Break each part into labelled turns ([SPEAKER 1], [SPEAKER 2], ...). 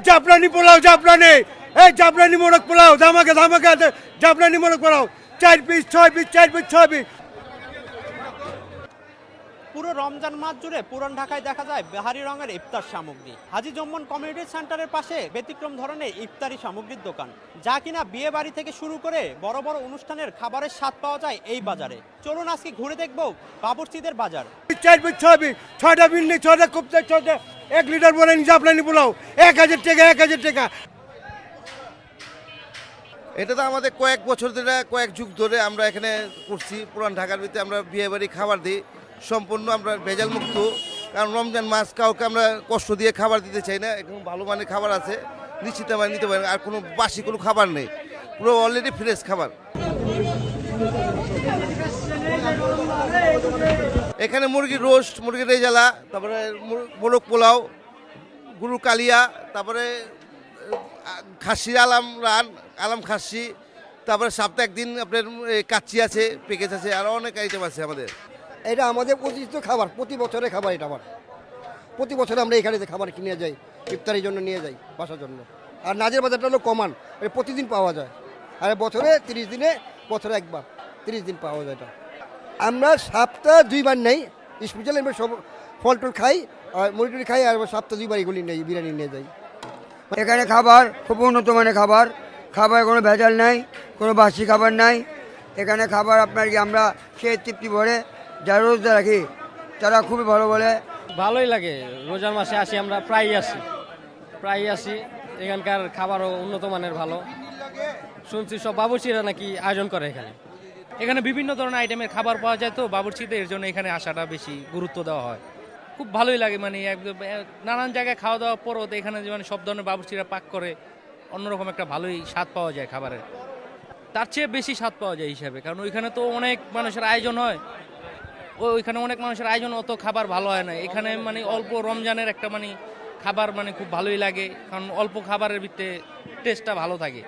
[SPEAKER 1] জাফরানি পোলাও, জাফরানি, এই জাফরানি মোরগ পোলাও, ধামাকা ধামাকা জাফরানি মোরগ pulao, 4 piece 6 piece 4 piece 6 piece.
[SPEAKER 2] পুরো রমজান মাস জুড়ে পুরান ঢাকায় দেখা যায় বাহারি রঙের ইফতার সামগ্রী। হাজী জম্মন কমিউনিটি সেন্টারের পাশে ব্যতিক্রম ধরনের ইফতারি সামগ্রীর দোকান, যা কিনা বিয়ে বাড়ি থেকে শুরু করে বড় বড় অনুষ্ঠানের খাবারের স্বাদ পাওয়া যায় এই বাজারে। চলুন আজকে ঘুরে দেখবো বাবুর্চিদের বাজার।
[SPEAKER 1] 4 পিস 6 পিস, 6টা বিন্নি, 6টা কুপ্তা, 6টা 1 লিটার বলে জাফরানি পোলাও, 1000 টাকা 1000 টাকা।
[SPEAKER 3] এটা তো আমাদের কয়েক বছর ধরে, কয়েক যুগ ধরে আমরা এখানে করছি। পুরান ঢাকার ভিতরে আমরা বিয়ে বাড়ি খাবার দিই, সম্পূর্ণ আমরা ভেজাল মুক্ত। কারণ রমজান মাস কাউকে আমরা কষ্ট দিয়ে খাবার দিতে চাই না। এখন ভালো মানের খাবার আছে, নিশ্চিত আমরা নিতে পারেন। আর কোনো বাসি কোনো খাবার নেই, পুরো অলরেডি ফ্রেশ খাবার। এখানে মুরগির রোস্ট, মুরগির রেজালা, তারপরে মোরগ পোলাও, গুরু কালিয়া, তারপরে খাসির আলাম খাসি, তারপরে সপ্তাহে একদিন আপনার কাচ্চি আছে, প্যাকেজ আছে, আরও অনেক আইটেম আছে আমাদের।
[SPEAKER 4] এটা আমাদের প্রতিষ্ঠিত খাবার, প্রতি বছরের খাবার। এটা আমার প্রতি বছরে আমরা এখানে খাবার কিনে যাই, ইফতারির জন্য নিয়ে যাই বাসার জন্য। আর নাজের বাজারটা হলো কমান, এটা প্রতিদিন পাওয়া যায়। আর বছরে 30 দিনে, বছরে একবার 30 দিন পাওয়া যায়। এটা আমরা সপ্তাহে 2 বার নেই, স্পেশালি আমরা সব ফল টল খাই আর মুড়ি খাই, আর সপ্তাহে 2 বার এগুলি নেই, বিরিয়ানি নিয়ে যাই।
[SPEAKER 5] এখানে খাবার খুব উন্নত মানের খাবার, খাবার কোনো ভেজাল নাই, কোনো বাসি খাবার নাই। এখানে খাবার আপনার কি আমরা খেয়ে তৃপ্তি ভরে, যারা রোজা রাখি তারা খুবই ভালো বলে।
[SPEAKER 6] ভালোই লাগে, রোজার মাসে আসি, আমরা প্রায়ই আসি। এখানকার খাবারও উন্নত মানের, ভালো। শুনছি সব বাবুর্চিরা নাকি আয়োজন করে এখানে।
[SPEAKER 7] এখানে বিভিন্ন ধরনের আইটেমের খাবার পাওয়া যায়, তো বাবুর্চিদের এর জন্য এখানে আসাটা বেশি গুরুত্ব দেওয়া হয়। খুব ভালোই লাগে, মানে নানান জায়গায় খাওয়া দাওয়ার পরও তো এখানে মানে সব ধরনের বাবুর্চিরা পাক করে, অন্যরকম একটা ভালোই স্বাদ পাওয়া যায় খাবারের। তার চেয়ে বেশি স্বাদ পাওয়া যায় হিসাবে, কারণ ওইখানে তো অনেক মানুষের আয়োজন হয়, ওইখানে অনেক মানুষের আয়োজন, অত খাবার ভালো হয় না। এখানে মানে অল্প রমজানের একটা মানে খাবার মানে খুব ভালোই লাগে, কারণ অল্প খাবারের ভিতরে টেস্টটা ভালো থাকে।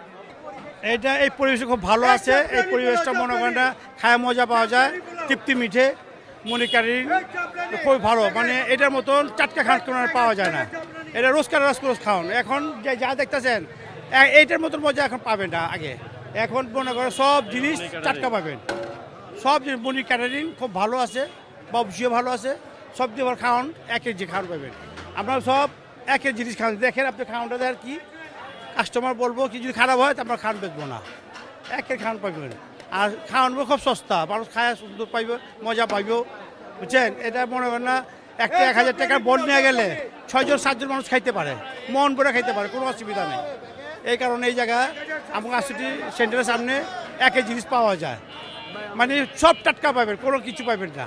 [SPEAKER 1] এই পরিবেশ খুব ভালো আছে। এই পরিবেশটা মনে করেন না, খায় মজা পাওয়া যায়, তৃপ্তি মিঠে, মনিকারি খুবই ভালো। মানে এটার মতন টাটকা খান কোনো পাওয়া যায় না। এটা রোজকার রোজ খাওয়ান। এখন যা দেখতেছেন এইটার মতন মজা এখন পাবেন না আগে। এখন মনে করেন সব জিনিস টাটকা পাবেন, সব জিনিস। মনি ক্যাটারিং খুব ভালো আছে, বাবুর্চিও ভালো আছে, সব দিয়ে খাওয়ান একের যে খাওয়ান পাবেন। আপনারা সব একের জিনিস খাওয়ান, দেখেন আপনি খাওয়ানটা দেন কি কাস্টমার বলবো কি, যদি খারাপ হয় তো আমরা খান বেচবো না, একের খাওয়ান পাইবেন। আর খাওয়ানবো খুব সস্তা, মানুষ খায় সুন্দর পাইবে, মজা পাইব, বুঝছেন। এটা মনে করেন না 1000 টাকার বল নিয়ে গেলে 6জন 7জন মানুষ খাইতে পারে, মন ভরে খাইতে পারে, কোনো অসুবিধা নেই। এই কারণে এই জায়গায় আমার আসিটি সেন্টারের সামনে একের জিনিস পাওয়া যায়, মানে সব টাটকা পাবেন, কোনো কিছু পাবেন না।